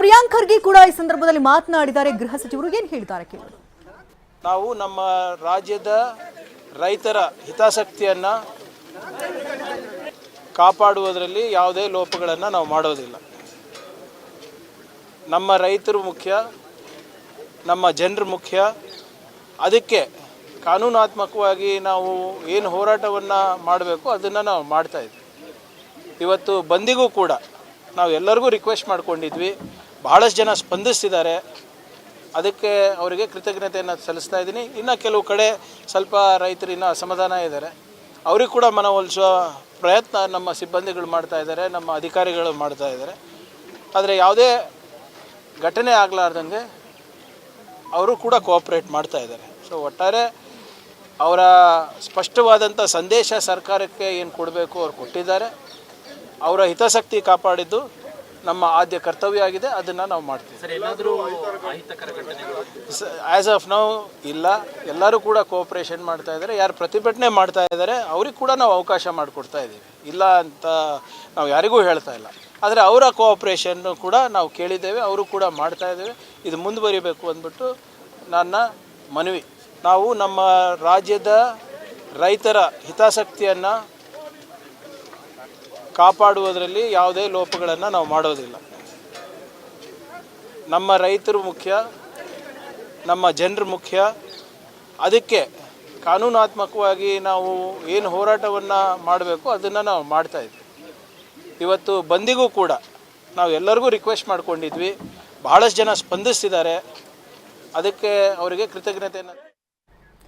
ಪ್ರಿಯಾಂಕ್ ಖರ್ಗೆ ಕೂಡ ಈ ಸಂದರ್ಭದಲ್ಲಿ ಮಾತನಾಡಿದ್ದಾರೆ. ಗೃಹ ಸಚಿವರು ಏನು ಹೇಳ್ತಾರೆ ಕೇಳಿ. ನಾವು ನಮ್ಮ ರಾಜ್ಯದ ರೈತರ ಹಿತಾಸಕ್ತಿಯನ್ನ ಕಾಪಾಡುವುದರಲ್ಲಿ ಯಾವುದೇ ಲೋಪಗಳನ್ನು ನಾವು ಮಾಡೋದಿಲ್ಲ. ನಮ್ಮ ರೈತರು ಮುಖ್ಯ, ನಮ್ಮ ಜನರು ಮುಖ್ಯ. ಅದಕ್ಕೆ ಕಾನೂನಾತ್ಮಕವಾಗಿ ನಾವು ಏನು ಹೋರಾಟವನ್ನು ಮಾಡಬೇಕು ಅದನ್ನು ನಾವು ಮಾಡ್ತಾಯಿದ್ವಿ. ಇವತ್ತು ಬಂದಿಗೂ ಕೂಡ ನಾವು ಎಲ್ಲರಿಗೂ ರಿಕ್ವೆಸ್ಟ್ ಮಾಡ್ಕೊಂಡಿದ್ವಿ. ಬಹಳಷ್ಟು ಜನ ಸ್ಪಂದಿಸ್ತಿದ್ದಾರೆ. ಅದಕ್ಕೆ ಅವರಿಗೆ ಕೃತಜ್ಞತೆಯನ್ನು ಸಲ್ಲಿಸ್ತಾ ಇದ್ದೀನಿ. ಇನ್ನು ಕೆಲವು ಕಡೆ ಸ್ವಲ್ಪ ರೈತರು ಇನ್ನೂ ಅಸಮಾಧಾನ ಇದ್ದಾರೆ. ಅವ್ರಿಗೆ ಕೂಡ ಮನವೊಲಿಸುವ ಪ್ರಯತ್ನ ನಮ್ಮ ಸಿಬ್ಬಂದಿಗಳು ಮಾಡ್ತಾ ಇದ್ದಾರೆ, ನಮ್ಮ ಅಧಿಕಾರಿಗಳು ಮಾಡ್ತಾ ಇದ್ದಾರೆ. ಆದರೆ ಯಾವುದೇ ಘಟನೆ ಆಗಲಾರ್ದಂಗೆ ಅವರು ಕೂಡ ಕೋಆಪ್ರೇಟ್ ಮಾಡ್ತಾ ಇದ್ದಾರೆ. ಸೊ ಒಟ್ಟಾರೆ ಅವರ ಸ್ಪಷ್ಟವಾದಂಥ ಸಂದೇಶ ಸರ್ಕಾರಕ್ಕೆ ಏನು ಕೊಡಬೇಕು ಅವ್ರು ಕೊಟ್ಟಿದ್ದಾರೆ. ಅವರ ಹಿತಾಸಕ್ತಿ ಕಾಪಾಡಿದ್ದು ನಮ್ಮ ಆದ್ಯ ಕರ್ತವ್ಯ ಆಗಿದೆ. ಅದನ್ನು ನಾವು ಮಾಡ್ತೀವಿ. ಆ್ಯಸ್ ಆಫ್ ನೌ ಇಲ್ಲ. ಎಲ್ಲರೂ ಕೂಡ ಕೋಆಪ್ರೇಷನ್ ಮಾಡ್ತಾ ಇದ್ದಾರೆ. ಯಾರು ಪ್ರತಿಭಟನೆ ಮಾಡ್ತಾ ಇದ್ದಾರೆ ಅವ್ರಿಗೆ ಕೂಡ ನಾವು ಅವಕಾಶ ಮಾಡಿಕೊಡ್ತಾ ಇದ್ದೀವಿ. ಇಲ್ಲ ಅಂತ ನಾವು ಯಾರಿಗೂ ಹೇಳ್ತಾ ಇಲ್ಲ. ಆದರೆ ಅವರ ಕೋಆಪ್ರೇಷನ್ನು ಕೂಡ ನಾವು ಕೇಳಿದ್ದೇವೆ, ಅವರು ಕೂಡ ಮಾಡ್ತಾ ಇದ್ದೇವೆ. ಇದು ಮುಂದುವರಿಬೇಕು ಅಂದ್ಬಿಟ್ಟು ನನ್ನ ಮನವಿ. ನಾವು ನಮ್ಮ ರಾಜ್ಯದ ರೈತರ ಹಿತಾಸಕ್ತಿಯನ್ನು ಕಾಪಾಡುವುದರಲ್ಲಿ ಯಾವುದೇ ಲೋಪಗಳನ್ನು ನಾವು ಮಾಡೋದಿಲ್ಲ. ನಮ್ಮ ರೈತರು ಮುಖ್ಯ, ನಮ್ಮ ಜನರು ಮುಖ್ಯ. ಅದಕ್ಕೆ ಕಾನೂನಾತ್ಮಕವಾಗಿ ನಾವು ಏನು ಹೋರಾಟವನ್ನು ಮಾಡಬೇಕು ಅದನ್ನು ನಾವು ಮಾಡ್ತಾಯಿದ್ವಿ. ಇವತ್ತು ಬಂದಿಗೂ ಕೂಡ ನಾವು ಎಲ್ಲರಿಗೂ ರಿಕ್ವೆಸ್ಟ್ ಮಾಡ್ಕೊಂಡಿದ್ವಿ. ಬಹಳಷ್ಟು ಜನ ಸ್ಪಂದಿಸ್ತಿದ್ದಾರೆ. ಅದಕ್ಕೆ ಅವರಿಗೆ ಕೃತಜ್ಞತೆಯನ್ನು